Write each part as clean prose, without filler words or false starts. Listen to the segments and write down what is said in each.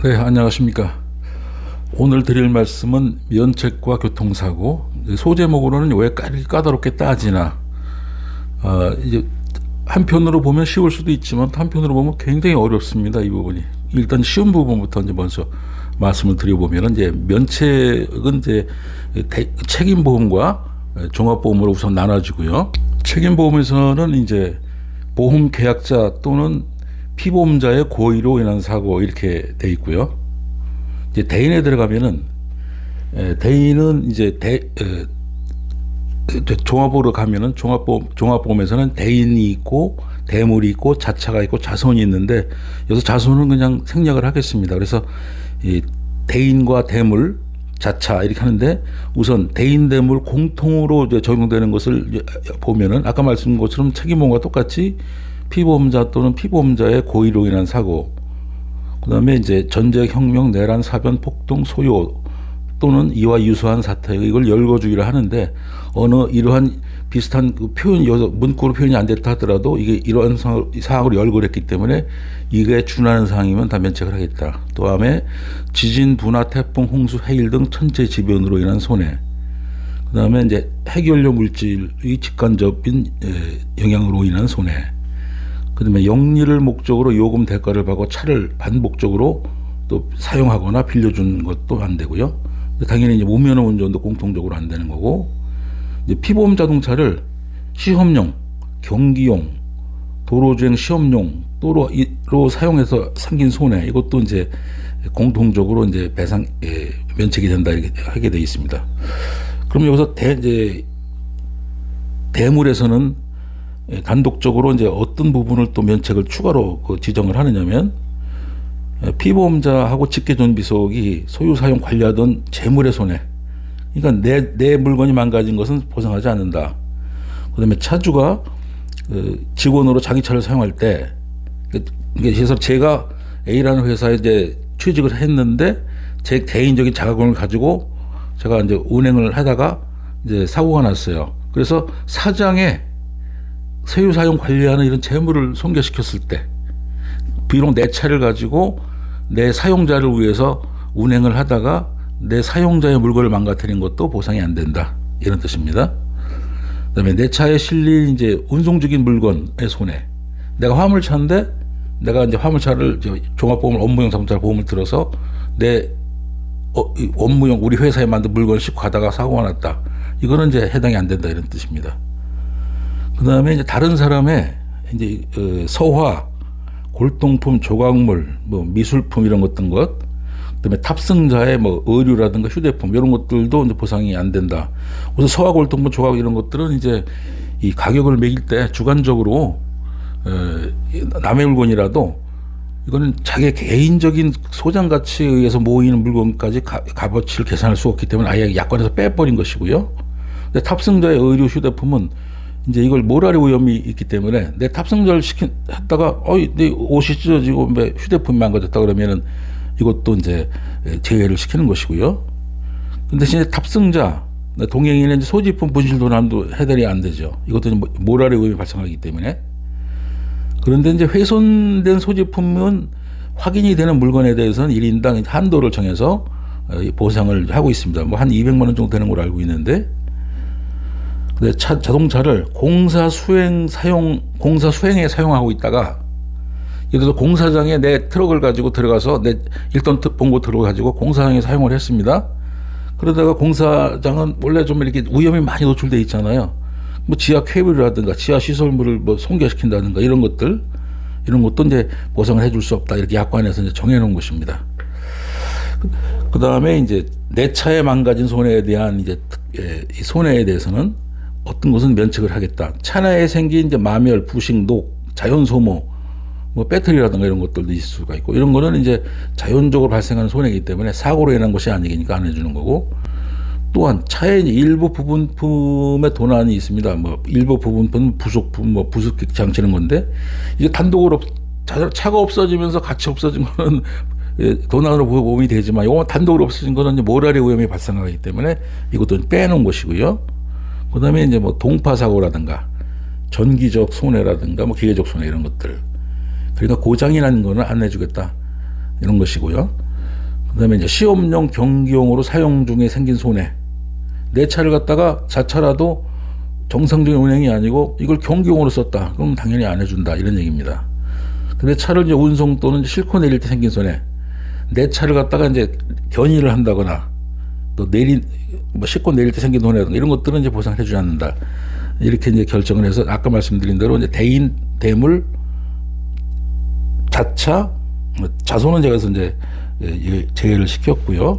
네, 안녕하십니까. 오늘 드릴 말씀은 면책과 교통사고, 소제목으로는 왜 까다롭게 따지나. 이제 한편으로 보면 쉬울 수도 있지만 한편으로 보면 굉장히 어렵습니다. 이 부분이. 일단 쉬운 부분부터 이제 먼저 말씀을 드려보면, 이제 면책은 이제 책임보험과 종합보험으로 우선 나눠지고요. 책임보험에서는 이제 보험 계약자 또는 피보험자의 고의로 인한 사고 이렇게 돼 있고요. 이제 대인에 들어가면은 대인은 이제 종합보험으로 가면은 종합보험에서는 대인이 있고 대물이 있고 자차가 있고 자손이 있는데, 여기서 자손은 그냥 생략을 하겠습니다. 그래서 이 대인과 대물, 자차 이렇게 하는데, 우선 대인 대물 공통으로 이제 적용되는 것을 보면은 아까 말씀드린 것처럼 책임보험과 똑같이 피보험자 또는 피보험자의 고의로 인한 사고, 그다음에 이제 전쟁, 혁명, 내란, 사변, 폭동, 소요 또는 이와 유사한 사태, 이걸 열거주의를 하는데, 어느 이러한 비슷한 그 표현이 문구로 표현이 안 됐다 하더라도 이게 이러한 사항으로 열거를 했기 때문에 이게 준하는 사항이면 다 면책을 하겠다. 또 다음에 지진, 분화, 태풍, 홍수, 해일 등 천재지변으로 인한 손해, 그 다음에 이제 핵연료 물질의 직간접인 영향으로 인한 손해, 그 다음에 영리를 목적으로 요금 대가를 받고 차를 반복적으로 또 사용하거나 빌려준 것도 안 되고요. 당연히 이제 무면허 운전도 공통적으로 안 되는 거고, 이제 피보험 자동차를 시험용, 경기용, 도로주행 시험용 도로 사용해서 생긴 손해, 이것도 이제 공통적으로 이제 배상 면책이 된다 이렇게 하게 되어 있습니다. 그럼 여기서 이제 대물에서는 단독적으로 이제 어떤 부분을 또 면책을 추가로 지정을 하느냐면, 피보험자하고 직계존비속이 소유 사용 관리하던 재물의 손해, 그러니까 내 물건이 망가진 것은 보상하지 않는다. 그다음에 차주가 직원으로 자기 차를 사용할 때, 그래서 제가 A라는 회사에 이제 취직을 했는데 제 개인적인 자가용을 가지고 제가 이제 운행을 하다가 이제 사고가 났어요. 그래서 사장에 소유 사용 관리하는 이런 재물을 손괴시켰을 때, 비록 내 차를 가지고 내 사용자를 위해서 운행을 하다가 내 사용자의 물건을 망가뜨린 것도 보상이 안 된다, 이런 뜻입니다. 그다음에 내 차에 실린 이제 운송적인 물건의 손해, 내가 화물차인데 내가 이제 화물차를 종합보험을 업무용 자동차 보험을 들어서 내 업무용 우리 회사에 만든 물건을 싣고 가다가 사고가 났다, 이거는 이제 해당이 안 된다, 이런 뜻입니다. 그다음에 이제 다른 사람의 이제 서화, 골동품, 조각물, 뭐 미술품 이런 것들 그다음에 탑승자의 뭐 의류라든가 휴대폰 이런 것들도 이제 보상이 안 된다. 그래서 서화, 골동품, 조각 이런 것들은 이제 이 가격을 매길 때 주관적으로 남의 물건이라도 이거는 자기 개인적인 소장 가치에 의해서 모이는 물건까지 값어치를 계산할 수 없기 때문에 아예 약관에서 빼버린 것이고요. 근데 탑승자의 의류, 휴대품은 이제 이걸 모랄의 오염이 있기 때문에 내 탑승자를 했다가 내 옷이 찢어지고 휴대폰이 망가졌다 그러면은 이것도 이제 제외를 시키는 것이고요. 근데 이제 탑승자, 동행인의 이제 소지품 분실 도난도 해결이 안 되죠. 이것도 모랄의 오염이 발생하기 때문에. 그런데 이제 훼손된 소지품은 확인이 되는 물건에 대해서는 1인당 한도를 정해서 보상을 하고 있습니다. 뭐 한 200만 원 정도 되는 걸로 알고 있는데, 근데 자동차를 공사 수행에 사용하고 있다가, 예를 들어서 공사장에 내 트럭을 가지고 들어가서 내 1톤 봉고 트럭을 가지고 공사장에 사용을 했습니다. 그러다가 공사장은 원래 좀 이렇게 위험이 많이 노출되어 있잖아요. 뭐 지하 케이블이라든가 지하 시설물을 뭐 손괴시킨다든가 이런 것도 이제 보상을 해줄 수 없다, 이렇게 약관에서 이제 정해놓은 것입니다. 그 다음에 이제 내 차에 망가진 손해에 대한 이제 이 손해에 대해서는 어떤 것은 면책을 하겠다. 차 내에 생긴 이제 마멸, 부식, 녹, 자연 소모, 뭐 배터리라든가 이런 것들도 있을 수가 있고, 이런 거는 이제 자연적으로 발생하는 손해이기 때문에 사고로 인한 것이 아니니까 안 해주는 거고, 또한 차의 일부 부분품의 도난이 있습니다. 뭐 일부 부분품, 부속품, 뭐 부습기 장치 이런 건데, 이게 단독으로 차가 없어지면서 같이 없어진 거는 도난으로 보험이 되지만, 이거 단독으로 없어진 거는 모랄의 오염이 발생하기 때문에 이것도 빼놓은 것이고요. 그다음에 이제 뭐 동파 사고라든가 전기적 손해라든가 뭐 기계적 손해 이런 것들, 그러니까 고장이 난 거는 안 내주겠다, 이런 것이고요. 그다음에 이제 시험용 경기용으로 사용 중에 생긴 손해. 내 차를 갖다가 자차라도 정상적인 운행이 아니고 이걸 경기용으로 썼다. 그럼 당연히 안 해준다. 이런 얘기입니다. 근데 차를 이제 운송 또는 싣고 내릴 때 생긴 손해. 내 차를 갖다가 이제 견인을 한다거나 또 싣고 내릴 때 생긴 손해라든가 이런 것들은 이제 보상을 해주지 않는다. 이렇게 이제 결정을 해서 아까 말씀드린 대로 이제 대인, 대물, 자차, 자손은 제가 이제 제외를 시켰고요.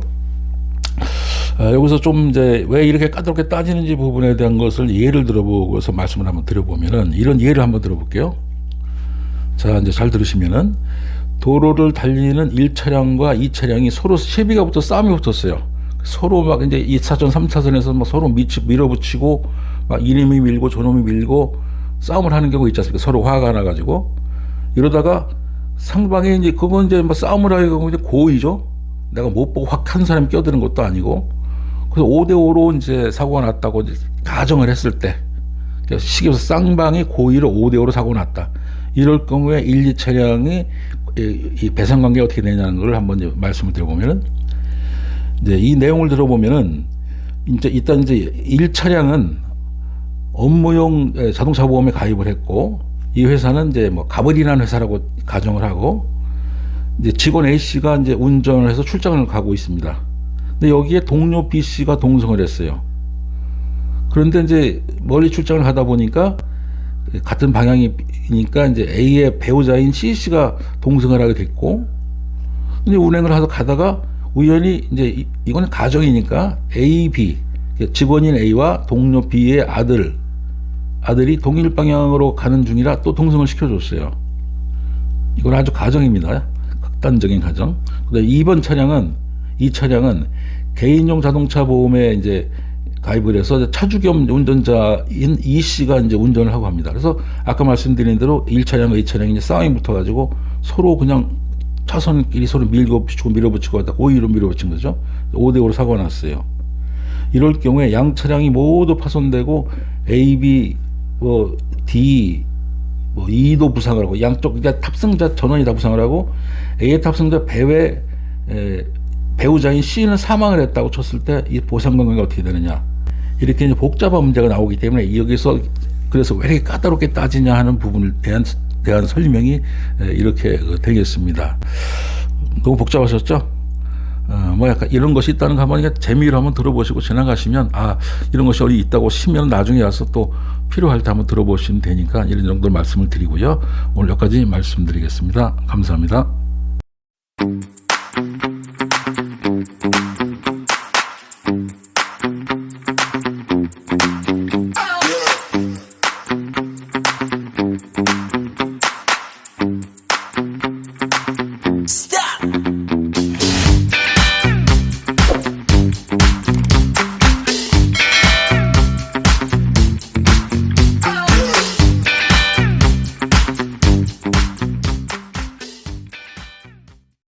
여기서 좀 이제 왜 이렇게 까다롭게 따지는지 부분에 대한 것을 예를 들어보고서 말씀을 한번 드려보면은 이런 예를 한번 들어볼게요. 자, 이제 잘 들으시면은 도로를 달리는 1차량과 2차량이 서로 시비가 붙어 싸움이 붙었어요. 서로 막 이제 2차선, 3차선에서 막 서로 밀어붙이고 막 이놈이 밀고 저놈이 밀고 싸움을 하는 경우 있지 않습니까? 서로 화가 나가지고 이러다가 상방에 이제 그건 이제 뭐 싸움을 하려고 이제 고의죠. 내가 못 보고 확 한 사람이 끼어드는 것도 아니고 그래서 5대5로 이제 사고가 났다고 이제 가정을 했을 때 시계에서 쌍방이 고의로 5대5로 사고가 났다. 이럴 경우에 1, 2차량이 이 배상 관계가 어떻게 되냐는 걸 한번 이제 말씀을 드려보면은 이제 이 내용을 들어보면은 이제 일단 이제 1차량은 업무용 자동차 보험에 가입을 했고 이 회사는 이제 뭐 가버리라는 회사라고 가정을 하고 이제 직원 A 씨가 이제 운전을 해서 출장을 가고 있습니다. 근데 여기에 동료 B 씨가 동승을 했어요. 그런데 이제 멀리 출장을 가다 보니까 같은 방향이니까 이제 A의 배우자인 C 씨가 동승을 하게 됐고, 이제 운행을 해서 가다가 우연히 이제 이거는 가정이니까 A, B 직원인 A와 동료 B의 아들이 동일 방향으로 가는 중이라 또 동승을 시켜줬어요. 이건 아주 가정입니다. 극단적인 가정. 그다음에 2번 차량은 이 차량은 개인용 자동차 보험에 이제 가입을 해서 차주 겸 운전자인 이 씨가 이제 운전을 하고 합니다. 그래서 아까 말씀드린 대로 1차량과 2차량이 이제 싸움이 붙어가지고 서로 그냥 차선끼리 서로 밀어붙이고 하다 고의로 밀어붙인 거죠. 5대5로 사고가 났어요. 이럴 경우에 양 차량이 모두 파손되고 A, B, 뭐 D, 뭐 E도 부상을 하고 양쪽 탑승자 전원이 다 부상을 하고 A의 탑승자 배우자인 C는 사망을 했다고 쳤을 때 이 보상 관계가 어떻게 되느냐, 이렇게 이제 복잡한 문제가 나오기 때문에 여기서 그래서 왜 이렇게 까다롭게 따지냐 하는 부분에 대한 설명이 이렇게 되겠습니다. 너무 복잡하셨죠? 뭐 약간 이런 것이 있다는 거 한번 재미로 한번 들어보시고 지나가시면 이런 것이 어디 있다고 시면 나중에 와서 또 필요할 때 한번 들어보시면 되니까 이런 정도 말씀을 드리고요. 오늘 여기까지 말씀드리겠습니다. 감사합니다.